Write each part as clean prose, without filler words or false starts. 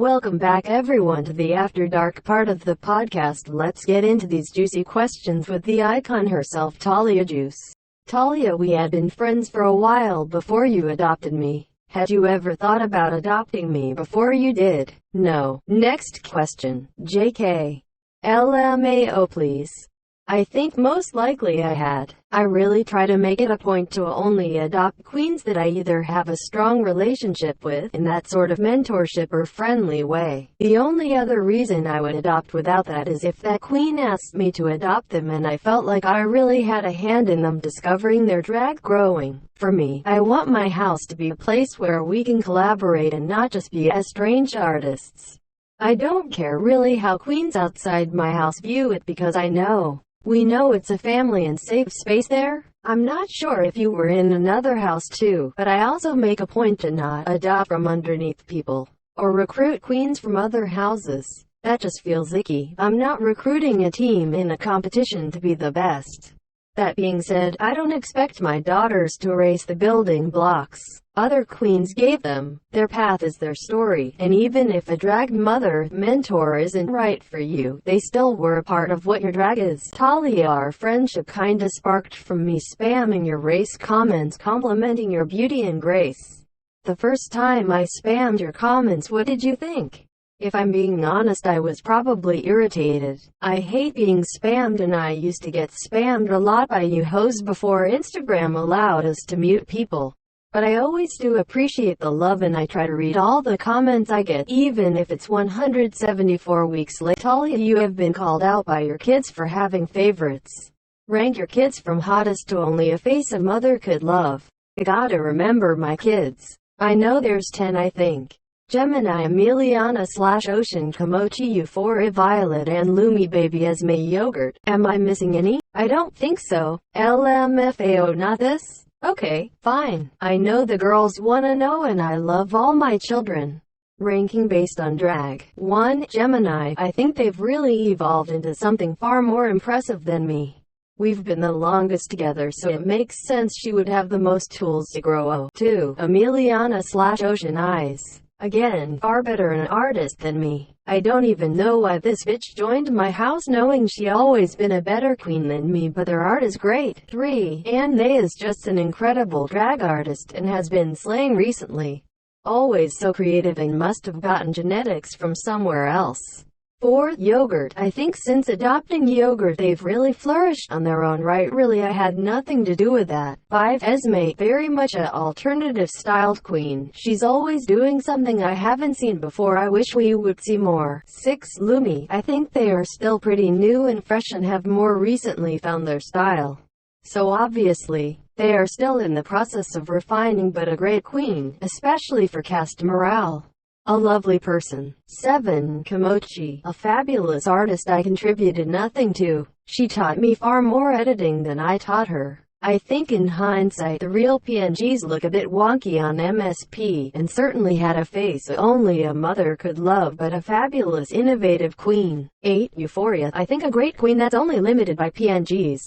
Welcome back everyone to the After Dark part of the podcast. Let's get into these juicy questions with the icon herself, Talia Juice. Talia, we had been friends for a while before you adopted me. Had you ever thought about adopting me before you did? No. Next question. JK. LMAO please. I think most likely I had. I really try to make it a point to only adopt queens that I either have a strong relationship with, in that sort of mentorship or friendly way. The only other reason I would adopt without that is if that queen asked me to adopt them and I felt like I really had a hand in them discovering their drag growing. For me, I want my house to be a place where we can collaborate and not just be estranged artists. I don't care really how queens outside my house view it because we know it's a family and safe space there. I'm not sure if you were in another house too, but I also make a point to not adopt from underneath people, or recruit queens from other houses. That just feels icky. I'm not recruiting a team in a competition to be the best. That being said, I don't expect my daughters to erase the building blocks other queens gave them. Their path is their story, and even if a drag mentor isn't right for you, they still were a part of what your drag is. Talia, our friendship kinda sparked from me spamming your race comments complimenting your beauty and grace. The first time I spammed your comments, what did you think? If I'm being honest, I was probably irritated. I hate being spammed, and I used to get spammed a lot by you hoes before Instagram allowed us to mute people. But I always do appreciate the love, and I try to read all the comments I get, even if it's 174 weeks late. Talia, you have been called out by your kids for having favorites. Rank your kids from hottest to only a face a mother could love. I gotta remember my kids. I know there's 10 I think. Gemini, Emiliana / Ocean, Komochi, Euphoria, Violet, and Lumi Baby, Esme, Yogurt. Am I missing any? I don't think so. LMFAO, not this? Okay, fine. I know the girls wanna know, and I love all my children. Ranking based on drag. 1. Gemini. I think they've really evolved into something far more impressive than me. We've been the longest together, so it makes sense she would have the most tools to grow. 2. Emiliana / Ocean Eyes. Again, far better an artist than me. I don't even know why this bitch joined my house knowing she always been a better queen than me, but their art is great. 3. Anne is just an incredible drag artist and has been slaying recently. Always so creative and must have gotten genetics from somewhere else. 4. Yogurt. I think since adopting Yogurt they've really flourished on their own right. Really, I had nothing to do with that. 5. Esme. Very much a alternative styled queen. She's always doing something I haven't seen before. I wish we would see more. 6. Lumi. I think they are still pretty new and fresh and have more recently found their style. So obviously, they are still in the process of refining, but a great queen, especially for cast morale. A lovely person. 7. Komochi. A fabulous artist I contributed nothing to. She taught me far more editing than I taught her. I think in hindsight the real PNGs look a bit wonky on MSP, and certainly had a face only a mother could love, but a fabulous innovative queen. 8. Euphoria. I think a great queen that's only limited by PNGs.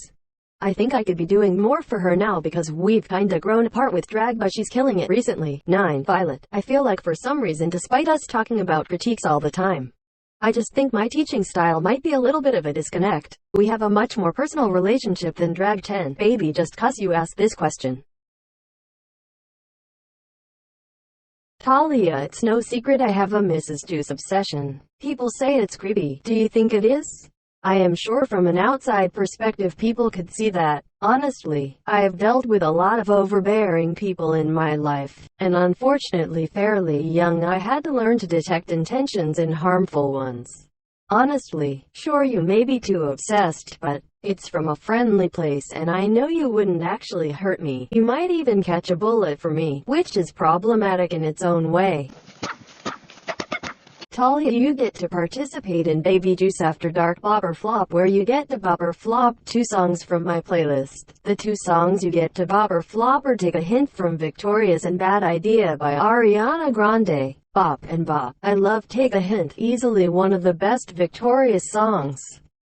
I think I could be doing more for her now because we've kinda grown apart with drag, but she's killing it recently. 9. Violet. I feel like for some reason, despite us talking about critiques all the time, I just think my teaching style might be a little bit of a disconnect. We have a much more personal relationship than drag. 10. Baby, just 'cause you asked this question. Talia, it's no secret I have a Mrs. Juice obsession. People say it's creepy. Do you think it is? I am sure from an outside perspective people could see that. Honestly, I have dealt with a lot of overbearing people in my life, and unfortunately fairly young I had to learn to detect intentions in harmful ones. Honestly, sure you may be too obsessed, but it's from a friendly place and I know you wouldn't actually hurt me. You might even catch a bullet for me, which is problematic in its own way. Talia, you get to participate in Baby Juice After Dark Bop or Flop, where you get to bop or flop 2 songs from my playlist. The 2 songs you get to bop or flop or take a hint from Victorious and Bad Idea by Ariana Grande. Bop and Bop. I love Take a Hint, easily one of the best Victorious songs.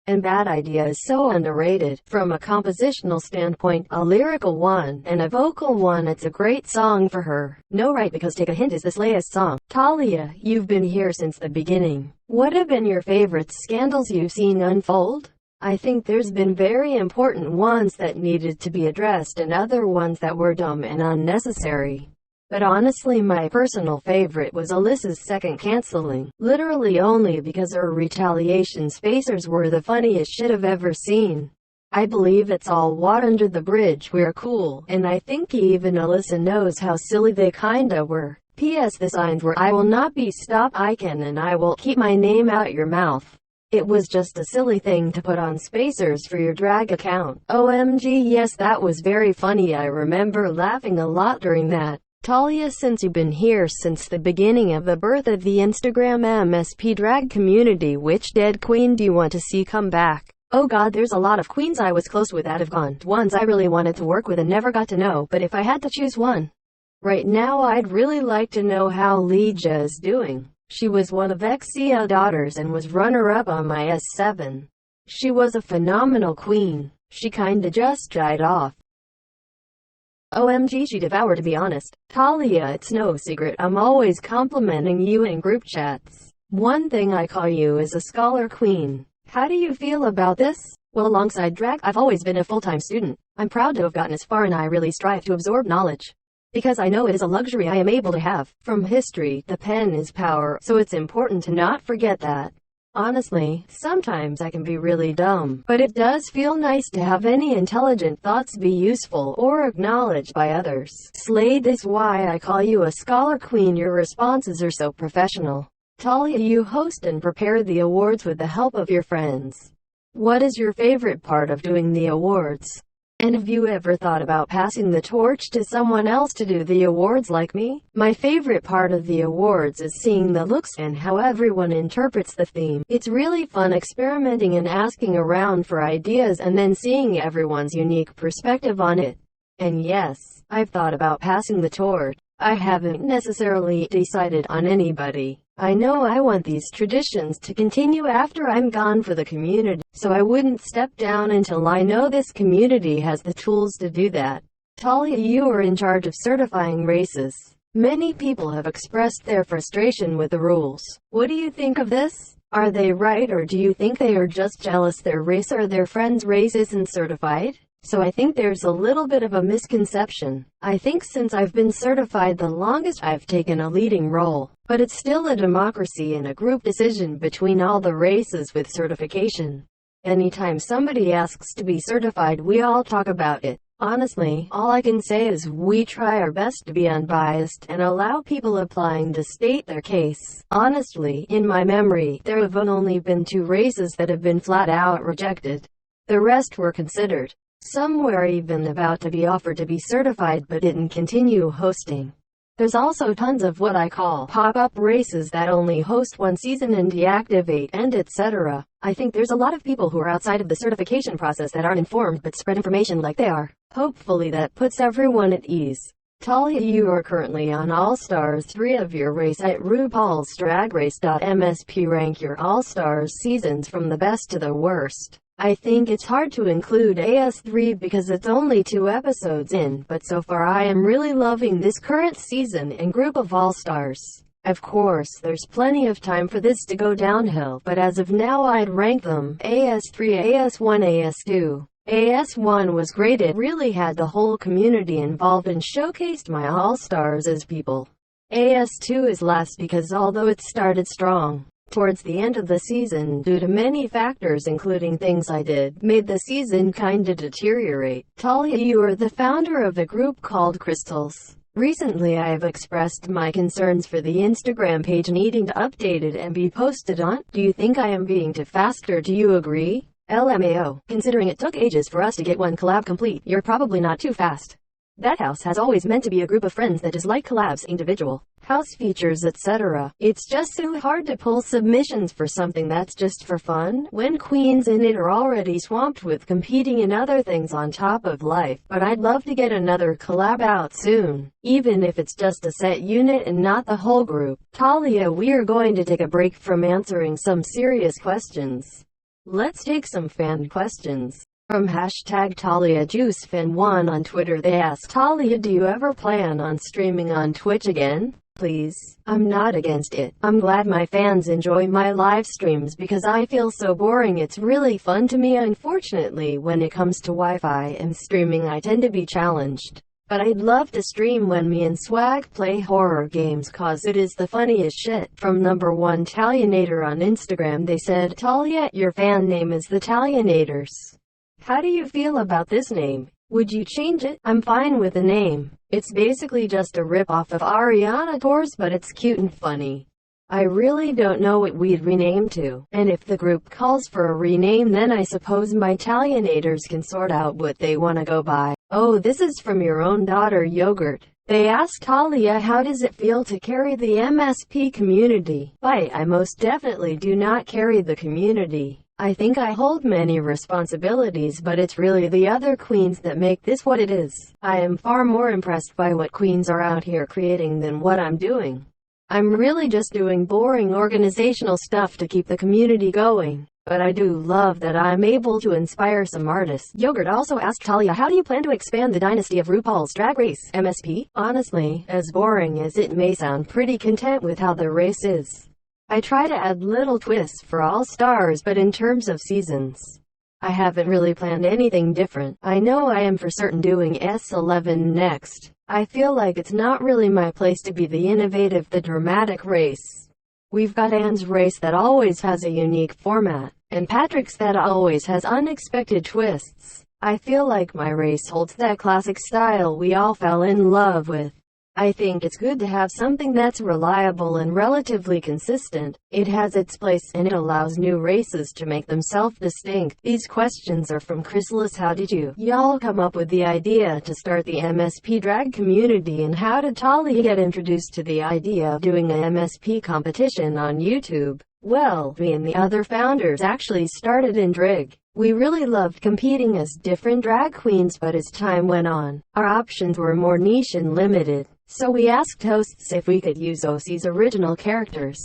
And Bad Idea is so underrated. From a compositional standpoint, a lyrical one, and a vocal one, it's a great song for her. No right, because Take a Hint is this latest song. Talia, you've been here since the beginning. What have been your favorite scandals you've seen unfold? I think there's been very important ones that needed to be addressed and other ones that were dumb and unnecessary. But honestly, my personal favorite was Alyssa's second canceling. Literally only because her retaliation spacers were the funniest shit I've ever seen. I believe it's all water under the bridge, we're cool, and I think even Alyssa knows how silly they kinda were. P.S. The signs were "I will not be stopped, I can, and I will keep my name out your mouth." It was just a silly thing to put on spacers for your drag account. OMG, yes, that was very funny. I remember laughing a lot during that. Talia, since you've been here since the beginning of the birth of the Instagram MSP drag community, which dead queen do you want to see come back? Oh god, there's a lot of queens I was close with that have gone. Ones I really wanted to work with and never got to know, but if I had to choose one right now, I'd really like to know how Legia is doing. She was one of Exia daughters and was runner-up on my S7. She was a phenomenal queen. She kinda just died off. OMG, she devoured, to be honest. Talia, it's no secret I'm always complimenting you in group chats. One thing I call you is a scholar queen. How do you feel about this? Well, alongside drag, I've always been a full-time student. I'm proud to have gotten as far, and I really strive to absorb knowledge, because I know it is a luxury I am able to have. From history, the pen is power, so it's important to not forget that. Honestly, sometimes I can be really dumb, but it does feel nice to have any intelligent thoughts be useful or acknowledged by others. Slade is why I call you a scholar queen. Your responses are so professional. Talia, you host and prepare the awards with the help of your friends. What is your favorite part of doing the awards? And have you ever thought about passing the torch to someone else to do the awards like me? My favorite part of the awards is seeing the looks and how everyone interprets the theme. It's really fun experimenting and asking around for ideas and then seeing everyone's unique perspective on it. And yes, I've thought about passing the torch. I haven't necessarily decided on anybody. I know I want these traditions to continue after I'm gone for the community, so I wouldn't step down until I know this community has the tools to do that. Talia, you are in charge of certifying races. Many people have expressed their frustration with the rules. What do you think of this? Are they right, or do you think they are just jealous their race or their friend's race isn't certified? So I think there's a little bit of a misconception. I think since I've been certified the longest, I've taken a leading role. But it's still a democracy and a group decision between all the races with certification. Anytime somebody asks to be certified, we all talk about it. Honestly, all I can say is we try our best to be unbiased and allow people applying to state their case. Honestly, in my memory, there have only been 2 races that have been flat out rejected. The rest were considered. Some were even about to be offered to be certified but didn't continue hosting. There's also tons of what I call pop-up races that only host one season and deactivate, and etc. I think there's a lot of people who are outside of the certification process that aren't informed but spread information like they are. Hopefully that puts everyone at ease. Talia, you are currently on All-Stars 3 of your race at RuPaul's Drag Race.msp. Rank your All-Stars seasons from the best to the worst. I think it's hard to include AS3 because it's only 2 episodes in, but so far I am really loving this current season and group of All-Stars. Of course, there's plenty of time for this to go downhill, but as of now I'd rank them AS3, AS1, AS2. AS1 was great. It really had the whole community involved and showcased my All-Stars as people. AS2 is last because although it started strong, towards the end of the season, due to many factors including things I did, made the season kinda deteriorate. Talia, you are the founder of a group called Crystals. Recently I have expressed my concerns for the Instagram page needing to update it and be posted on. Do you think I am being too fast, or do you agree? LMAO. Considering it took ages for us to get one collab complete, you're probably not too fast. That house has always meant to be a group of friends that dislike collabs, individual house features, etc. It's just so hard to pull submissions for something that's just for fun, when queens in it are already swamped with competing and other things on top of life. But I'd love to get another collab out soon, even if it's just a set unit and not the whole group. Talia, we're going to take a break from answering some serious questions. Let's take some fan questions. From hashtag TaliaJuiceFan1 on Twitter, they ask, Talia, do you ever plan on streaming on Twitch again? Please. I'm not against it. I'm glad my fans enjoy my live streams because I feel so boring. It's really fun to me. Unfortunately, when it comes to Wi-Fi and streaming, I tend to be challenged. But I'd love to stream when me and Swag play horror games cause it is the funniest shit. From number 1 Talianator on Instagram, they said, Talia, your fan name is the Talianators. How do you feel about this name? Would you change it? I'm fine with the name. It's basically just a rip-off of Ariana Tours, but it's cute and funny. I really don't know what we'd rename to, and if the group calls for a rename, then I suppose my Talianators can sort out what they want to go by. Oh, this is from your own daughter Yogurt. They asked, Talia, how does it feel to carry the MSP community? I most definitely do not carry the community. I think I hold many responsibilities, but it's really the other queens that make this what it is. I am far more impressed by what queens are out here creating than what I'm doing. I'm really just doing boring organizational stuff to keep the community going. But I do love that I'm able to inspire some artists. Yogurt also asked, Talia, how do you plan to expand the dynasty of RuPaul's Drag Race, MSP? Honestly, as boring as it may sound, pretty content with how the race is. I try to add little twists for all stars, but in terms of seasons, I haven't really planned anything different. I know I am for certain doing S11 next. I feel like it's not really my place to be the innovative, the dramatic race. We've got Anne's race that always has a unique format, and Patrick's that always has unexpected twists. I feel like my race holds that classic style we all fell in love with. I think it's good to have something that's reliable and relatively consistent. It has its place, and it allows new races to make themselves distinct. These questions are from Chrysalis. How did y'all come up with the idea to start the MSP drag community, and how did Talia get introduced to the idea of doing a MSP competition on YouTube? Well, me and the other founders actually started in drag. We really loved competing as different drag queens, but as time went on, our options were more niche and limited. So we asked hosts if we could use OC's original characters.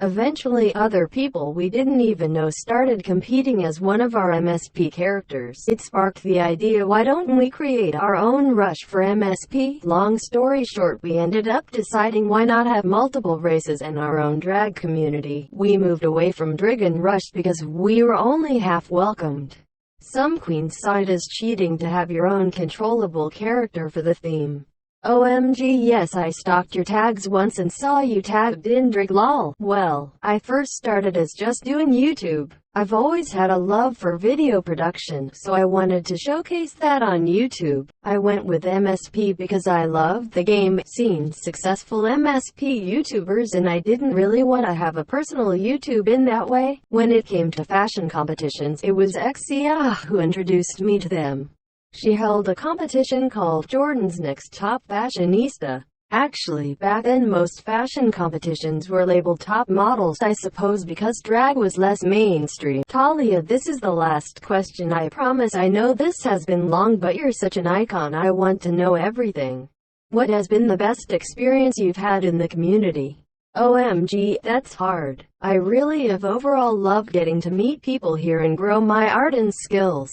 Eventually, other people we didn't even know started competing as one of our MSP characters. It sparked the idea, why don't we create our own rush for MSP? Long story short, we ended up deciding why not have multiple races and our own drag community. We moved away from drag and rush because we were only half welcomed. Some queens saw it as cheating to have your own controllable character for the theme. OMG, yes, I stalked your tags once and saw you tagged in drag, lol. Well, I first started as just doing YouTube. I've always had a love for video production, so I wanted to showcase that on YouTube. I went with MSP because I love the game, seen successful MSP YouTubers, and I didn't really want to have a personal YouTube in that way. When it came to fashion competitions, it was Xia who introduced me to them. She held a competition called Jordan's Next Top Fashionista. Actually, back then most fashion competitions were labeled top models, I suppose because drag was less mainstream. Talia, this is the last question. I promise I know this has been long, but you're such an icon. I want to know everything. What has been the best experience you've had in the community? OMG, that's hard. I really have overall loved getting to meet people here and grow my art and skills.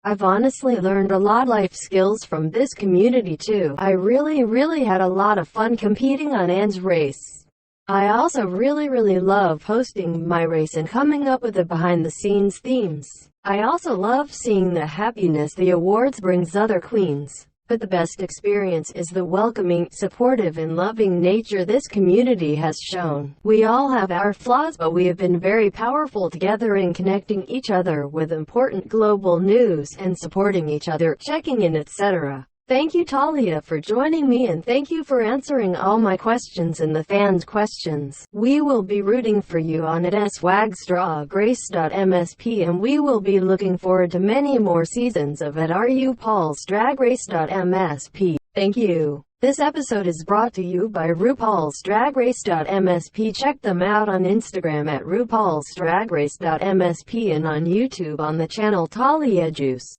I've honestly learned a lot of life skills from this community too. I really had a lot of fun competing on Anne's race. I also really love hosting my race and coming up with the behind the scenes themes. I also love seeing the happiness the awards brings other queens. But the best experience is the welcoming, supportive and loving nature this community has shown. We all have our flaws, but we have been very powerful together in connecting each other with important global news and supporting each other, checking in, etc. Thank you, Talia, for joining me, and thank you for answering all my questions and the fans' questions. We will be rooting for you on it at swagsdragrace.msp, and we will be looking forward to many more seasons of at RuPaul's Drag Race.msp. Thank you. This episode is brought to you by RuPaul's Drag Race.msp. Check them out on Instagram at RuPaul's Drag Race.msp and on YouTube on the channel Talia Juice.